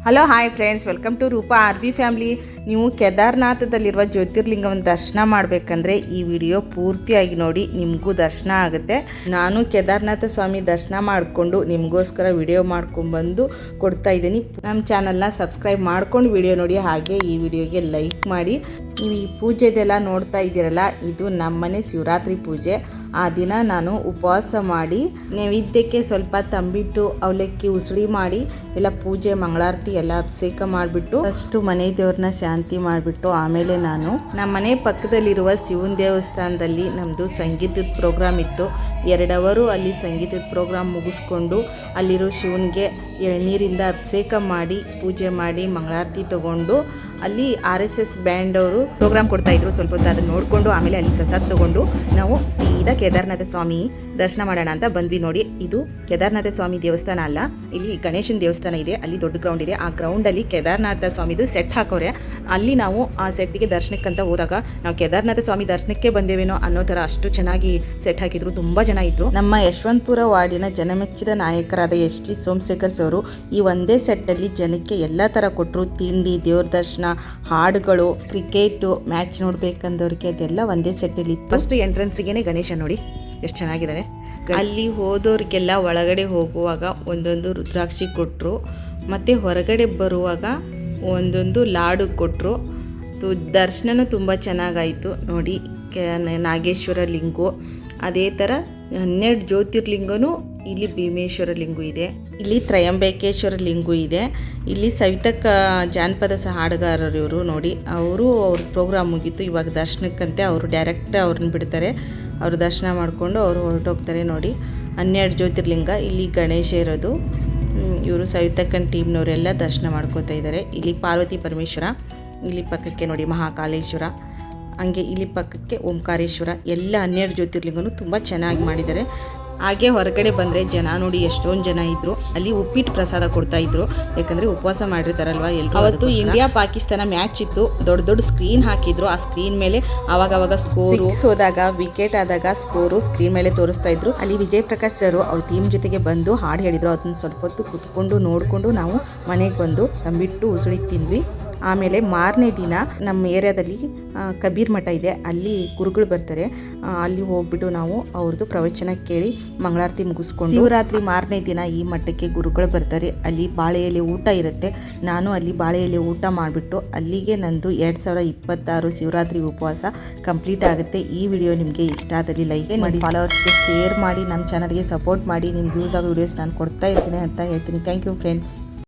Hello hi friends, welcome to Roopa R V family. ನೀವು ಕೇದಾರನಾಥದಲ್ಲಿರುವ ಜ್ಯೋತಿರ್ಲಿಂಗವನ್ನು ದರ್ಶನ ಮಾಡಬೇಕಂದ್ರೆ ಈ ವಿಡಿಯೋ ಪೂರ್ತಿಯಾಗಿ ನೋಡಿ, ನಿಮಗೂ ದರ್ಶನ ಆಗುತ್ತೆ. ನಾನು ಕೇದಾರನಾಥ ಸ್ವಾಮಿ ದರ್ಶನ ಮಾಡಿಕೊಂಡು ನಿಮಗೋಸ್ಕರ ವಿಡಿಯೋ ಮಾಡ್ಕೊಂಡ್ಬಂದು ಕೊಡ್ತಾ ಇದ್ದೀನಿ. ನಮ್ಮ ಚಾನಲ್ನ ಸಬ್ಸ್ಕ್ರೈಬ್ ಮಾಡ್ಕೊಂಡು ವಿಡಿಯೋ ನೋಡಿ, ಹಾಗೆ ಈ ವಿಡಿಯೋಗೆ ಲೈಕ್ ಮಾಡಿ. ನೀವು ಈ ಪೂಜೆದೆಲ್ಲ ನೋಡ್ತಾ ಇದ್ದೀರಲ್ಲ, ಇದು ನಮ್ಮನೆ ಶಿವರಾತ್ರಿ ಪೂಜೆ. ಆ ದಿನ ನಾನು ಉಪವಾಸ ಮಾಡಿ ನೈವೇದ್ಯಕ್ಕೆ ಸ್ವಲ್ಪ ತಂಬಿಟ್ಟು ಅವಲಕ್ಕಿ ಉಸುಳಿ ಮಾಡಿ ಎಲ್ಲ ಪೂಜೆ ಮಂಗಳಾರತಿ ಎಲ್ಲ ಅಭಿಷೇಕ ಮಾಡಿಬಿಟ್ಟು ಅಷ್ಟು ಮನೆ ದೇವ್ರನ್ನ ಶಾಂತಿ ಮಾಡಿಬಿಟ್ಟು ಆಮೇಲೆ ನಾನು ನಮ್ಮ ಮನೆ ಪಕ್ಕದಲ್ಲಿರುವ ಶಿವನ ದೇವಸ್ಥಾನದಲ್ಲಿ ನಮ್ಮದು ಸಂಗೀತದ ಪ್ರೋಗ್ರಾಮ್ ಇತ್ತು. 2 ಅವರು ಅಲ್ಲಿ ಸಂಗೀತದ ಪ್ರೋಗ್ರಾಮ್ ಮುಗಿಸ್ಕೊಂಡು ಅಲ್ಲಿರೋ ಶಿವನಿಗೆ ಎಳ್ನೀರಿಂದ ಅಭಿಷೇಕ ಮಾಡಿ ಪೂಜೆ ಮಾಡಿ ಮಂಗಳಾರತಿ ತಗೊಂಡು ಅಲ್ಲಿ RSS ಬ್ಯಾಂಡ್ ಅವರು ಪ್ರೋಗ್ರಾಮ್ ಕೊಡ್ತಾ ಇದ್ರು. ಸ್ವಲ್ಪ ಹೊತ್ತು ಅದನ್ನು ನೋಡಿಕೊಂಡು ಆಮೇಲೆ ಅಲ್ಲಿ ಪ್ರಸಾದ ತಗೊಂಡು ನಾವು ಸೀದಾ ಕೇದಾರನಾಥ ಸ್ವಾಮಿ ದರ್ಶನ ಮಾಡೋಣ ಅಂತ ಬಂದ್ವಿ. ನೋಡಿ, ಇದು ಕೇದಾರನಾಥ ಸ್ವಾಮಿ ದೇವಸ್ಥಾನ ಅಲ್ಲ, ಇಲ್ಲಿ ಗಣೇಶನ ದೇವಸ್ಥಾನ ಇದೆ. ಅಲ್ಲಿ ದೊಡ್ಡ ಗ್ರೌಂಡ್ ಇದೆ. ಆ ಗ್ರೌಂಡಲ್ಲಿ ಕೇದಾರನಾಥ ಸ್ವಾಮಿದು ಸೆಟ್ ಹಾಕೋರೆ. ಅಲ್ಲಿ ನಾವು ಆ ಸೆಟ್ಗೆ ದರ್ಶನಕ್ಕಂತ ಹೋದಾಗ ನಾವು ಕೇದಾರನಾಥ ಸ್ವಾಮಿ ದರ್ಶನಕ್ಕೆ ಬಂದೇವೇನೋ ಅನ್ನೋ ಥರ ಅಷ್ಟು ಚೆನ್ನಾಗಿ ಸೆಟ್ ಹಾಕಿದ್ರು. ತುಂಬ ಜನ ಇದ್ರು. ನಮ್ಮ ಯಶವಂತಪುರ ವಾರ್ಡಿನ ಜನಮೆಚ್ಚಿದ ನಾಯಕರಾದ ST ಸೋಮಶೇಖರ್ ಅವರು ಈ ಒಂದೇ ಸೆಟ್ಟಲ್ಲಿ ಜನಕ್ಕೆ ಎಲ್ಲ ಥರ ಕೊಟ್ಟರು. ತಿಂಡಿ, ದೇವ್ರ ದರ್ಶನ, ಹಾಡುಗಳು, ಕ್ರಿಕೆಟು ಮ್ಯಾಚ್ ನೋಡ್ಬೇಕಂದವ್ರಿಗೆ ಅದೆಲ್ಲ ಒಂದೇ ಸೆಟ್ಟಲ್ಲಿ. ಫಸ್ಟ್ ಎಂಟ್ರೆನ್ಸಿಗೆ ಗಣೇಶ ನೋಡಿ ಎಷ್ಟು ಚೆನ್ನಾಗಿದ್ದಾರೆ. ಅಲ್ಲಿ ಹೋದವ್ರಿಗೆಲ್ಲ ಒಳಗಡೆ ಹೋಗುವಾಗ ಒಂದೊಂದು ರುದ್ರಾಕ್ಷಿ ಕೊಟ್ಟರು, ಮತ್ತು ಹೊರಗಡೆ ಬರುವಾಗ ಒಂದೊಂದು ಲಾಡು ಕೊಟ್ಟರು. ದರ್ಶನನೂ ತುಂಬ ಚೆನ್ನಾಗಾಯಿತು. ನೋಡಿ, ನಾಗೇಶ್ವರ ಲಿಂಗು, ಅದೇ ಥರ 12 ಜ್ಯೋತಿರ್ಲಿಂಗನೂ ಇಲ್ಲಿ ಭೀಮೇಶ್ವರ ಲಿಂಗು ಇದೆ. ಇಲ್ಲಿ ತ್ರಯಂಬಕೇಶ್ವರ ಲಿಂಗು ಇದೆ. ಇಲ್ಲಿ ಸವಿತಕ್ಕ ಜಾನಪದ ಹಾಡುಗಾರರು ಇವರು. ನೋಡಿ, ಅವ್ರ ಪ್ರೋಗ್ರಾಮ್ ಮುಗೀತು. ಇವಾಗ ದರ್ಶನಕ್ಕಂತೆ ಅವರು ಡೈರೆಕ್ಟ್ ಅವ್ರನ್ನ ಬಿಡ್ತಾರೆ. ಅವರು ದರ್ಶನ ಮಾಡಿಕೊಂಡು ಅವರು ಹೊರಟೋಗ್ತಾರೆ. ನೋಡಿ, 12 ಜ್ಯೋತಿರ್ಲಿಂಗ. ಇಲ್ಲಿ ಗಣೇಶ ಇರೋದು. ಇವರು ಸವಿತಕ್ಕನ ಟೀಮ್ನವರೆಲ್ಲ ದರ್ಶನ ಮಾಡ್ಕೋತಾ ಇದ್ದಾರೆ. ಇಲ್ಲಿ ಪಾರ್ವತಿ ಪರಮೇಶ್ವರ, ಇಲ್ಲಿ ಪಕ್ಕಕ್ಕೆ ನೋಡಿ ಮಹಾಕಾಲೇಶ್ವರ, ಹಂಗೆ ಇಲ್ಲಿ ಪಕ್ಕಕ್ಕೆ ಓಂಕಾರೇಶ್ವರ. ಎಲ್ಲ 12 ಜ್ಯೋತಿರ್ಲಿಂಗನೂ ತುಂಬ ಚೆನ್ನಾಗಿ ಮಾಡಿದ್ದಾರೆ. ಹಾಗೆ ಹೊರಗಡೆ ಬಂದರೆ ಜನ ನೋಡಿ ಎಷ್ಟೊಂದು ಜನ ಇದ್ದರು. ಅಲ್ಲಿ ಉಪ್ಪಿಟ್ಟು ಪ್ರಸಾದ ಕೊಡ್ತಾ ಇದ್ರು, ಯಾಕಂದರೆ ಉಪವಾಸ ಮಾಡಿರ್ತಾರಲ್ವ ಎಲ್ಲರೂ. ಅವತ್ತು ಇಂಡಿಯಾ ಪಾಕಿಸ್ತಾನ ಮ್ಯಾಚ್ ಇತ್ತು. ದೊಡ್ಡ ಸ್ಕ್ರೀನ್ ಹಾಕಿದ್ರು. ಆ ಸ್ಕ್ರೀನ್ ಮೇಲೆ ಆವಾಗ ಸ್ಕೋರು ಹೋದಾಗ, ವಿಕೆಟ್ ಆದಾಗ ಸ್ಕೋರು ಸ್ಕ್ರೀನ್ ಮೇಲೆ ತೋರಿಸ್ತಾ ಇದ್ರು. ಅಲ್ಲಿ ವಿಜಯ್ ಪ್ರಕಾಶ್ ಸರ್ ಅವ್ರ ಟೀಮ್ ಜೊತೆಗೆ ಬಂದು ಹಾಡು ಹೇಳಿದ್ರು. ಅದನ್ನ ಸ್ವಲ್ಪ ಹೊತ್ತು ಕುತ್ಕೊಂಡು ನೋಡಿಕೊಂಡು ನಾವು ಮನೆಗೆ ಬಂದು ತಂಬಿಟ್ಟು ಉಸುಳಿ ತಿಂದ್ವಿ. ಆಮೇಲೆ ಮಾರನೇ ದಿನ ನಮ್ಮ ಏರಿಯಾದಲ್ಲಿ ಕಬೀರ್ ಮಠ ಇದೆ, ಅಲ್ಲಿ ಗುರುಗಳು ಬರ್ತಾರೆ. ಅಲ್ಲಿ ಹೋಗ್ಬಿಟ್ಟು ನಾವು ಅವ್ರದ್ದು ಪ್ರವಚನ ಕೇಳಿ ಮಂಗಳಾರತಿ ಮುಗಿಸ್ಕೊಂಡು ಶಿವರಾತ್ರಿ ಮಾರನೇ ದಿನ ಈ ಮಠಕ್ಕೆ ಗುರುಗಳು ಬರ್ತಾರೆ. ಅಲ್ಲಿ ಬಾಳೆ ಎಲೆ ಊಟ ಇರುತ್ತೆ. ನಾನು ಅಲ್ಲಿ ಬಾಳೆ ಎಲೆ ಊಟ ಮಾಡಿಬಿಟ್ಟು ಅಲ್ಲಿಗೆ ನಂದು 2026 ಶಿವರಾತ್ರಿ ಉಪವಾಸ ಕಂಪ್ಲೀಟ್ ಆಗುತ್ತೆ. ಈ ವಿಡಿಯೋ ನಿಮಗೆ ಇಷ್ಟ ಆದಲ್ಲಿ ಲೈಕ್ ಮಾಡಿ, ಫಾಲೋವರ್ಸ್ಗೆ ಶೇರ್ ಮಾಡಿ, ನಮ್ಮ ಚಾನಲ್ಗೆ ಸಪೋರ್ಟ್ ಮಾಡಿ. ನಿಮ್ಗೆ ಯೂಸ್ ಆಗೋ ವಿಡಿಯೋಸ್ ನಾನು ಕೊಡ್ತಾ ಇರ್ತೀನಿ ಅಂತ ಹೇಳ್ತೀನಿ. Thank you friends.